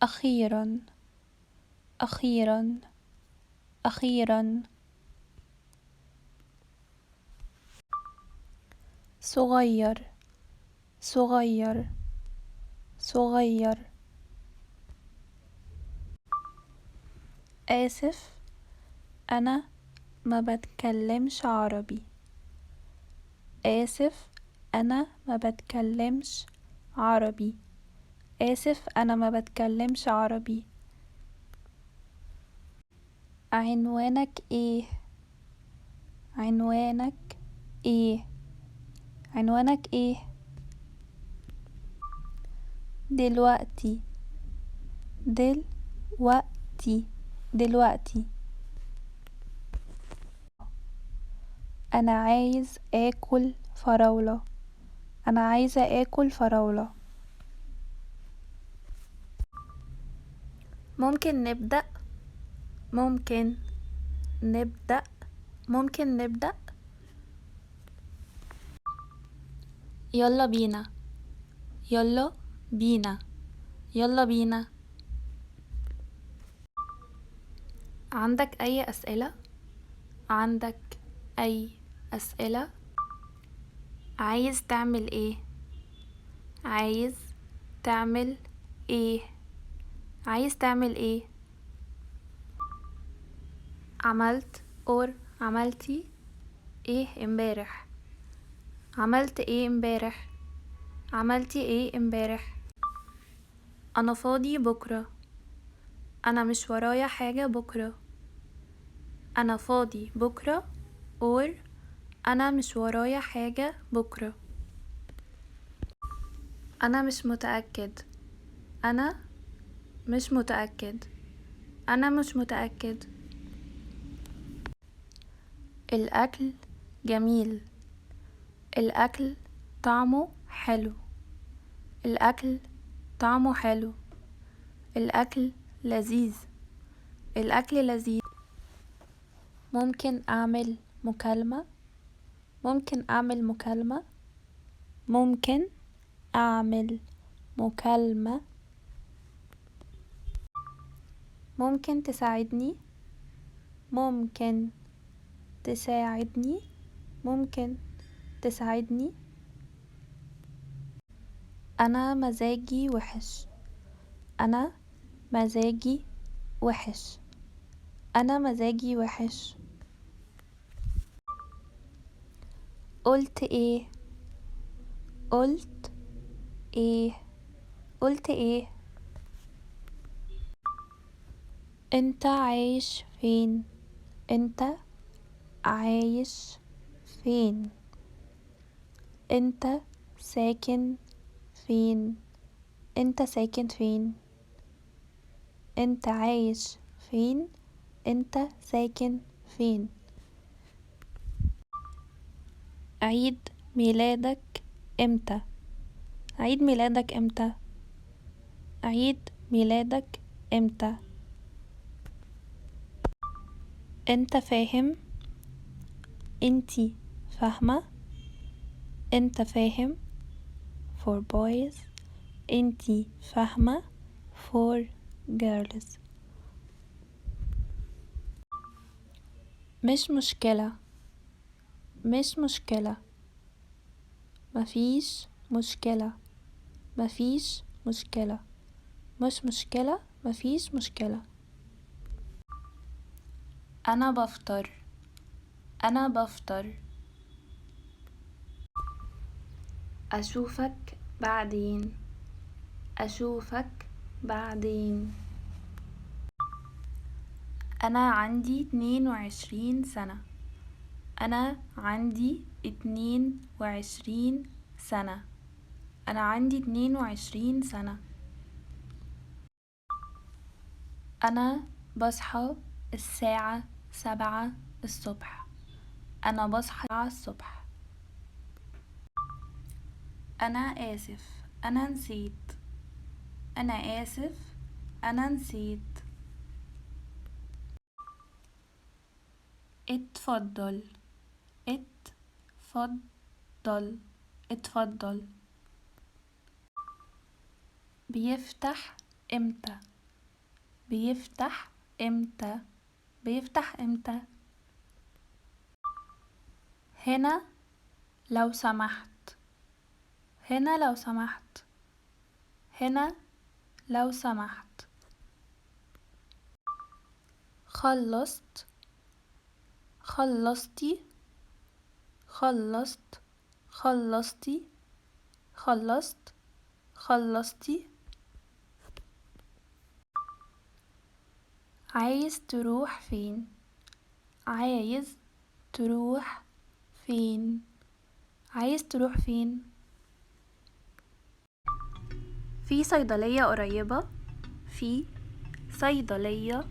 أخيرا أخيرا أخيرا. صغير صغير صغير. آسف، أنا ما بتكلمش عربي. آسف، أنا ما بتكلمش عربي. آسف، أنا ما بتكلمش عربي. عنوانك إيه؟ عنوانك إيه؟ عنوانك إيه؟ دلوقتي دلوقتي دلوقتي. أنا عايز آكل فراولة. أنا عايزة آكل فراولة. ممكن نبدأ؟ ممكن نبدأ؟ ممكن نبدأ؟ يلا بينا يلا بينا يلا بينا. عندك أي أسئلة؟ عندك أي أسئلة؟ عايز تعمل إيه؟ عايز تعمل إيه؟ عايز تعمل إيه؟ عملت or عملتي إيه امبارح؟ عملت إيه امبارح؟ عملتي إيه امبارح؟ أنا فاضي بكرة. أنا مش ورايا حاجة بكرة. أنا فاضي بكرة or أنا مش ورايا حاجة بكرة. أنا مش متأكد. أنا مش متأكد. أنا مش متأكد. الأكل جميل. الأكل طعمه حلو. الأكل طعمه حلو. الأكل لذيذ. الأكل لذيذ. ممكن أعمل مكالمة. ممكن أعمل مكالمة. ممكن أعمل مكالمة. ممكن تساعدني. ممكن تساعدني. ممكن تساعدني. أنا مزاجي وحش. أنا مزاجي وحش. أنا مزاجي وحش. قلت إيه؟ قلت إيه؟ قلت إيه؟ أنت عايش فين؟ أنت عايش فين؟ أنت ساكن فين؟ أنت ساكن فين؟ أنت عايش فين؟ أنت ساكن فين؟ عيد ميلادك إمتى؟ عيد ميلادك إمتى؟ عيد ميلادك إمتى؟ أنت فاهم؟ أنتي فاهمة؟ أنت فاهم for boys. أنتي فاهمة for girls. مش مشكلة. مش مشكلة. مفيش مشكلة. مفيش مشكلة. مش مشكلة. مفيش مشكلة. أنا بفطر. أنا بفطر. أشوفك بعدين. أشوفك بعدين. أنا عندي 22 سنة. أنا عندي 22 سنة. أنا عندي 22 سنة. أنا بصحى الساعة 7 الصبح. أنا بصحى 7 الصبح. أنا آسف، أنا نسيت. أنا آسف، أنا نسيت. اتفضل. اتفضل. اتفضل. بيفتح امتى، بيفتح امتى، بيفتح امتى. هنا لو سمحت، هنا لو سمحت، هنا لو سمحت. خلصت، خلصتي، خلصت، خلصتي، خلصت، خلصتي. عايز تروح فين، عايز تروح فين، عايز تروح فين. في صيدلية قريبة، في صيدلية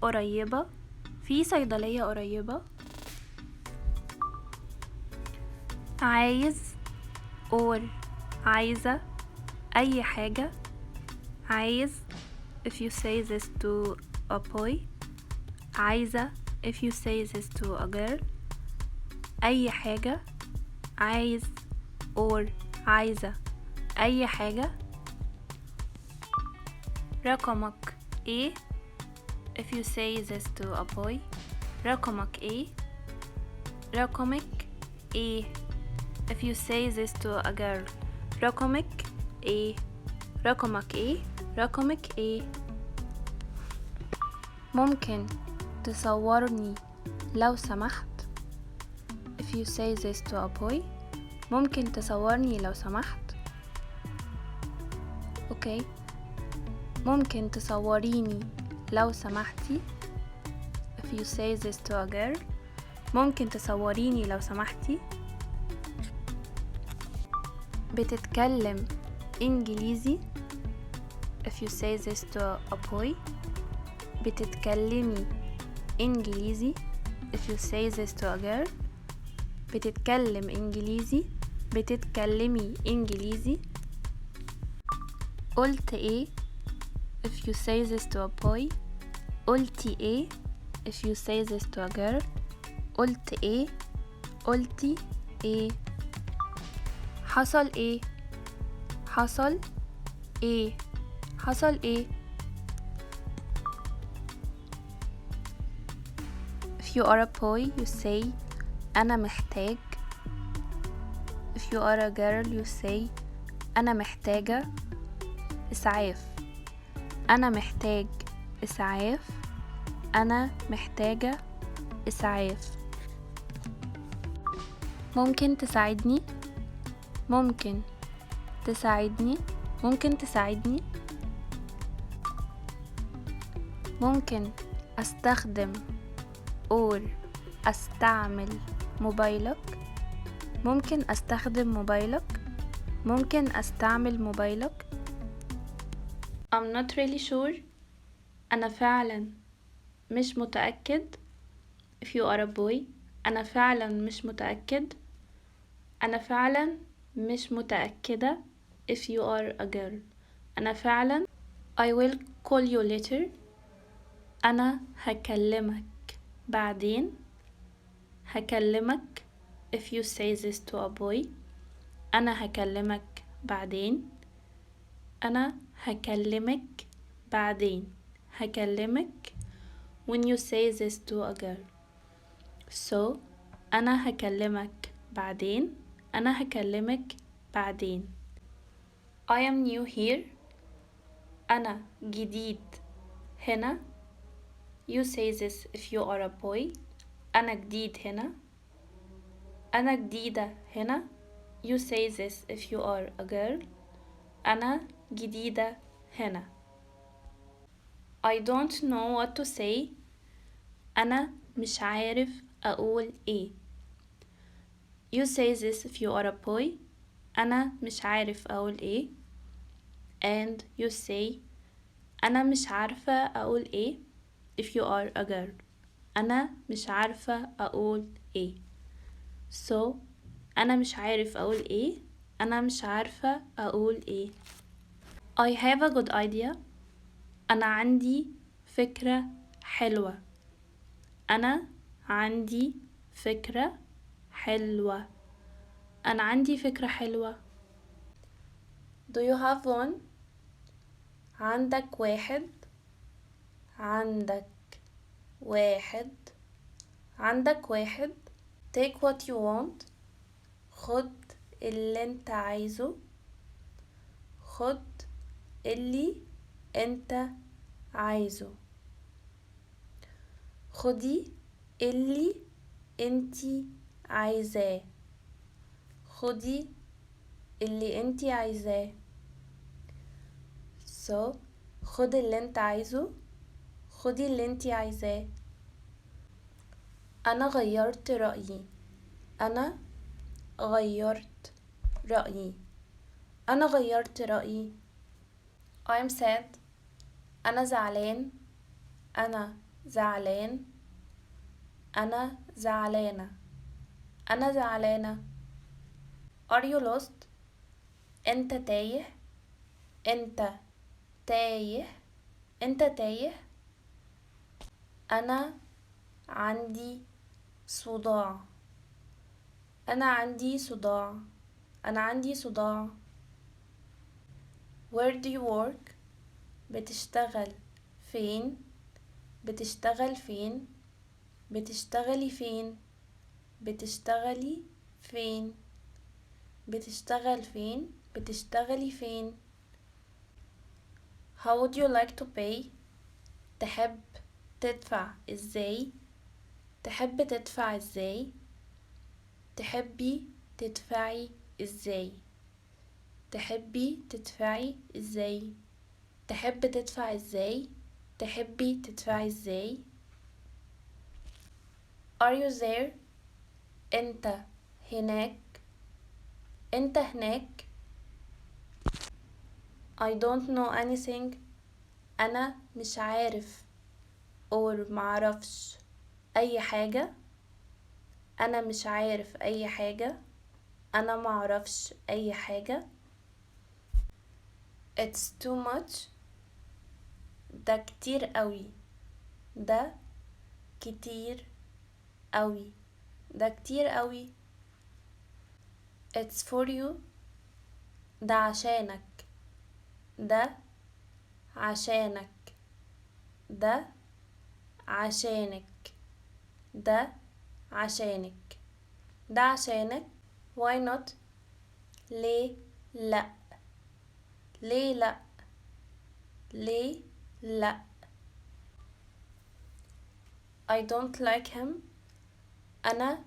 قريبة، في صيدلية قريبة. عايز or عايزة أي حاجة. عايز if you say this to a boy. عايزة if you say this to a girl. أي حاجة. عايز or عايزة أي حاجة. رقمك ايه if you say this to a boy. رقمك ايه، رقمك ايه if you say this to a girl. رقمك ايه، رقمك ايه، رقمك ايه. ممكن تصورني لو سمحت if you say this to a boy. ممكن تصورني لو سمحت. اوكي. ممكن تصوريني لو سمحتي if you say this to a girl. ممكن تصوريني لو سمحتي. بتتكلم انجليزي if you say this to a boy. بتتكلمي انجليزي if you say this to a girl. بتتكلم انجليزي، بتتكلمي انجليزي. قلت ايه if you say this to a boy. قلتي ايه if you say this to a girl. قلت ايه، قلتي ايه. حصل ايه، حصل ايه، حصل ايه. if you are a boy you say أنا محتاج. if you are a girl you say أنا محتاجة إسعاف. أنا محتاج إسعاف، أنا محتاجة إسعاف. ممكن تساعدني، ممكن تساعدني، ممكن تساعدني. ممكن أستخدم or أستعمل موبايلك. ممكن أستخدم موبايلك، ممكن أستعمل موبايلك. I'm not really sure. أنا فعلا مش متأكد if you are a boy. أنا فعلا مش متأكد. أنا فعلا مش متأكدة if you are a girl. أنا فعلا I will call you later. أنا هكلمك بعدين. هكلمك if you say this to a boy. أنا هكلمك بعدين. أنا هكلمك بعدين. هكلمك when you say this to a girl. So أنا هكلمك بعدين. أنا هكلمك بعدين. I am new here. أنا جديد هنا. You say this if you are a boy. أنا جديد هنا. أنا جديدة هنا. You say this if you are a girl. أنا جديدة هنا. I don't know what to say. أنا مش عارف أقول إيه. You say this if you are a boy. أنا مش عارف أقول إيه. And you say أنا مش عارفة أقول إيه if you are a girl. أنا مش عارفة أقول إيه. So أنا مش عارف أقول إيه. أنا مش عارفة أقول إيه. I have a good idea. أنا عندي فكرة حلوة. أنا عندي فكرة حلوة. أنا عندي فكرة حلوة. Do you have one? عندك واحد، عندك واحد، عندك واحد. take what you want، خد اللي انت عايزه، خد اللي انت عايزه، خدي اللي انتي عايزاه، خدي اللي انتي عايزاه. so خد اللي انت عايزه، خدي اللي انتي عايزاه. انا غيرت رأيي، انا غيرت رأيي، انا غيرت رأيي. I'm sad، انا زعلان، انا زعلان، انا زعلانة، انا زعلانة. are you lost، انت تايه، انت تايه، انت تايه. انا عندي صداع، انا عندي صداع، انا عندي صداع. where do you work، بتشتغل فين، بتشتغل فين، بتشتغلي فين، بتشتغلي فين، بتشتغل فين، بتشتغلي فين. how would you like to pay، تحب تدفع ازاي، تحب تدفع ازاي، تحبي تدفعي ازاي، تحبي تدفعي ازاي، تحب تدفع ازاي، تحبي تدفعي ازاي. are you there، انت هناك، انت هناك. I don't know anything، انا مش عارف or معرفش اي حاجة، انا مش عارف اي حاجة، انا معرفش اي حاجة. it's too much، ده كتير قوي، ده كتير قوي، ده كتير قوي. it's for you، ده عشانك، ده عشانك، ده عشانك، ده عشانك، ده عشانك. why not، ليه لا، ليه لا، ليه لا. I don't like him، أنا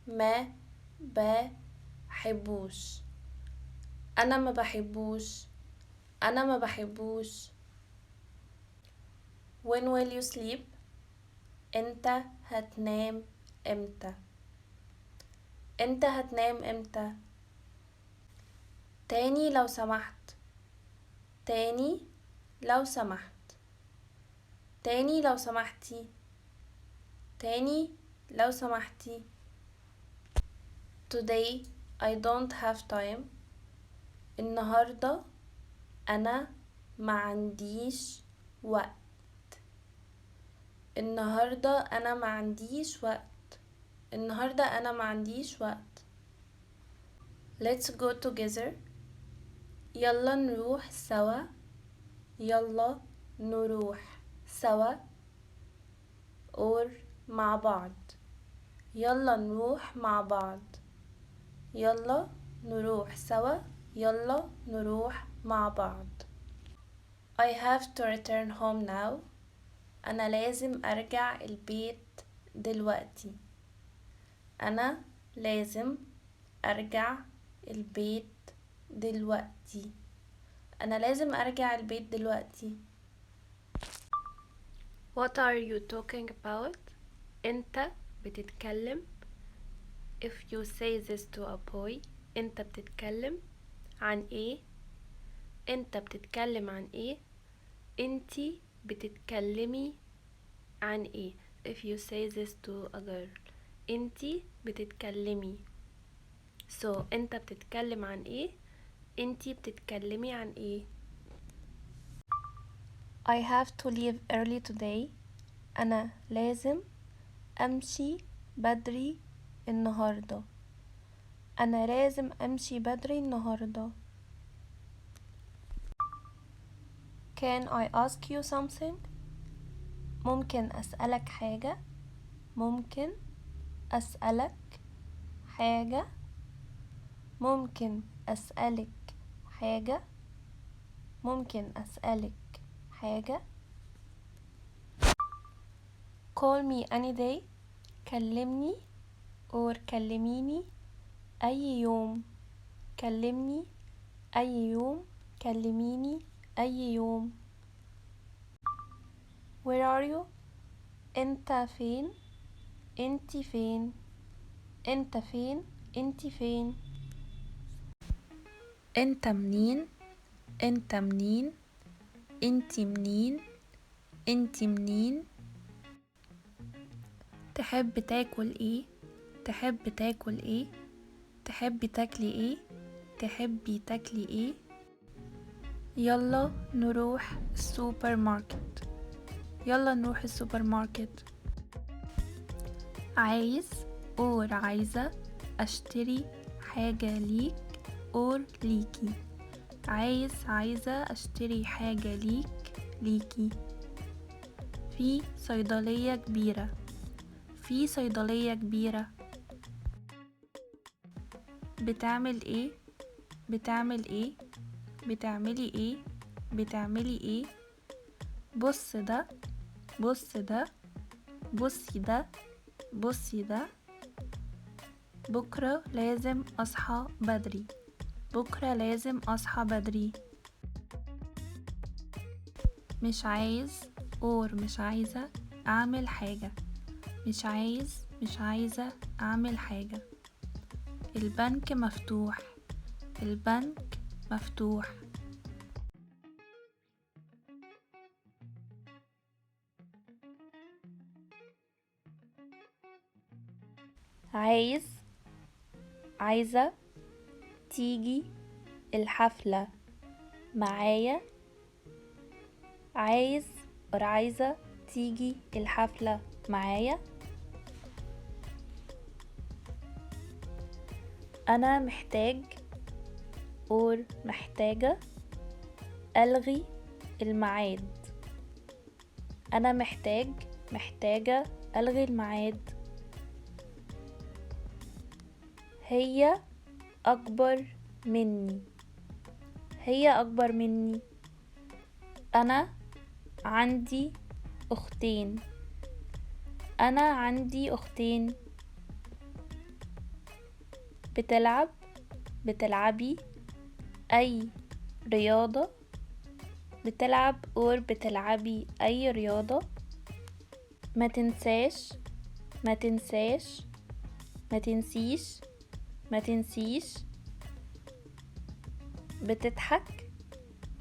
ما بحبوش، أنا ما بحبوش، أنا ما بحبوش. when will you sleep، أنت هتنام إمتى، أنت هتنام إمتى. تاني لو سمحت، تاني لو سمحت، تاني لو سمحتي، تاني لو سمحتي. today I don't have time، النهاردة أنا ما عنديش وقت، النهاردة أنا ما عنديش وقت، النهاردة أنا ما عنديش وقت. let's go together، يلا نروح سوا، يلا نروح سوا or مع بعض، يلا نروح مع بعض، يلا نروح سوا، يلا نروح مع بعض. I have to return home now، أنا لازم أرجع البيت دلوقتي، أنا لازم أرجع البيت دلوقتي، أنا لازم أرجع البيت دلوقتي. What are you talking about، أنت بتتكلم. if you say this to a boy، أنت بتتكلم عن إيه، أنت بتتكلم عن إيه، أنتي بتتكلمي عن إيه. if you say this to a girl، أنتي بتتكلمي. so أنت بتتكلم عن إيه، أنتي بتتكلمي عن إيه. I have to leave early today، أنا لازم أمشي بدري النهاردة، أنا لازم أمشي بدري النهاردة. Can I ask you something? ممكن أسألك حاجة. ممكن أسألك حاجة. ممكن أسألك حاجة. ممكن أسألك حاجة. Call me any day. كلمني or كلميني أي يوم. كلمني أي يوم. كلميني أي يوم. Where are you? أنت فين؟ أنت فين؟ أنت فين؟ أنت فين؟ أنت منين؟ أنت منين؟ أنت منين؟ أنت منين؟ تحب تاكل إيه؟ تحب تاكل إيه؟ تحبي تاكلي إيه؟ تحبي تاكلي إيه؟ يلا نروح السوبر ماركت. يلا نروح السوبر ماركت. عايز اور عايزة أشتري حاجة ليك اور ليكي. عايزة أشتري حاجة ليكي. في صيدلية كبيرة. في صيدلية كبيرة. بتعمل ايه؟ بتعمل ايه؟ بتعملي ايه؟ بتعملي ايه؟ بص ده. بص ده. بصي ده. بصي ده. بكرة لازم أصحى بدري. بكرة لازم أصحى بدري. مش عايز اور مش عايزة أعمل حاجة. مش عايزة أعمل حاجة. البنك مفتوح. البنك مفتوح. عايزة تيجي الحفلة معايا. عايزة تيجي الحفلة معايا. أنا محتاج اور محتاجة ألغي الميعاد. أنا محتاجة ألغي الميعاد. هي أكبر مني. هي أكبر مني. أنا عندي أختين. أنا عندي أختين. بتلعبي أي رياضة. بتلعب اور بتلعبي أي رياضة. ما تنسيش. ما تنسيش.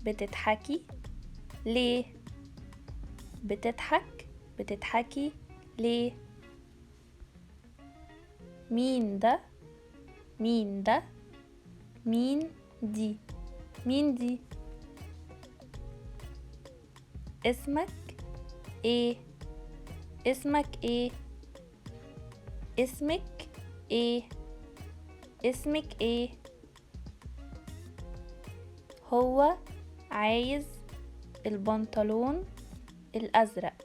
بتضحكي ليه؟ بتضحكي ليه؟ مين ده؟ مين دي؟ اسمك ايه؟ اسمك ايه؟ هو عايز البنطلون الأزرق.